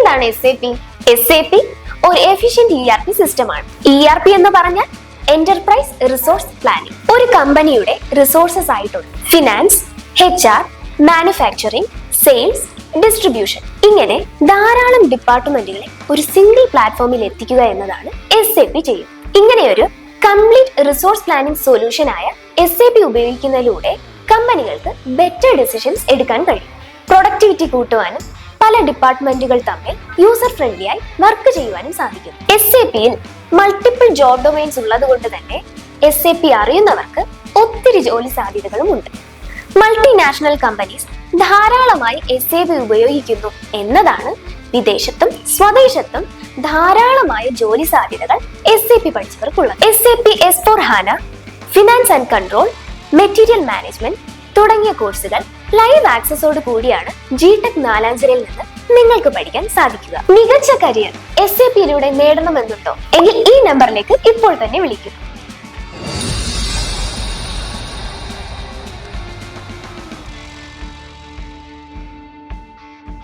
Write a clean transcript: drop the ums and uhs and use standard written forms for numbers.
എന്താണ് SAP? SAP ഒരു efficient ERP സിസ്റ്റമാണ്. ERP എന്ന് പറഞ്ഞാൽ എന്റർപ്രൈസ് റിസോഴ്സ് പ്ലാനിംഗ്. ഒരു കമ്പനിയുടെ റിസോഴ്സസ് ആയിട്ടുണ്ട് finance, HR, manufacturing, sales, distribution, ഇങ്ങനെ ധാരാളം ഡിപ്പാർട്ട്മെന്റുകളെ ഒരു സിംഗിൾ പ്ലാറ്റ്ഫോമിൽ എത്തിക്കുക എന്നതാണ് SAP ചെയ്യുന്നത്. ഇങ്ങനെ ഒരു കംപ്ലീറ്റ് റിസോഴ്സ് പ്ലാനിംഗ് സൊല്യൂഷൻ ആയ SAP ഉപയോഗിക്കുന്നതിലൂടെ കമ്പനികൾക്ക് ബെറ്റർ ഡിസിഷൻസ് എടുക്കാൻ കഴിയും. പ്രൊഡക്ടിവിറ്റി കൂട്ടുവാനും പല ഡിപ്പാർട്ട്മെന്റുകൾ തമ്മിൽ യൂസർ ഫ്രണ്ട്ലി ആയി വർക്ക് ചെയ്യുവാനും സാധിക്കും. SAPയിൽ മൾട്ടിപ്പിൾ ജോബ് ഡൊമൈൻസ് ഉള്ളത് കൊണ്ട് തന്നെ SAP അറിയുന്നവർക്ക് ഒത്തിരി ജോലി സാധ്യതകളും ഉണ്ട്. മൾട്ടിനാഷണൽ കമ്പനീസ് ധാരാളമായി SAP ഉപയോഗിക്കുന്നു എന്നതാണ് വിദേശത്തും സ്വദേശത്തും ധാരാളമായ ജോലി സാധ്യതകൾ SAP പഠിച്ചവർക്കുള്ളത്. SAP S/4HANA, finance and control, material management തുടങ്ങിയ കോഴ്സുകൾ ലൈവ് ആക്സസോട് കൂടിയാണ് GTech നാലാഞ്ചിറയിൽ നിന്ന് നിങ്ങൾക്ക് പഠിക്കാൻ സാധിക്കുക. മികച്ച കരിയർ SAPയിലൂടെ നേടണമെന്നുണ്ടോ എങ്കിൽ ഈ നമ്പറിലേക്ക് ഇപ്പോൾ തന്നെ വിളിക്കുക.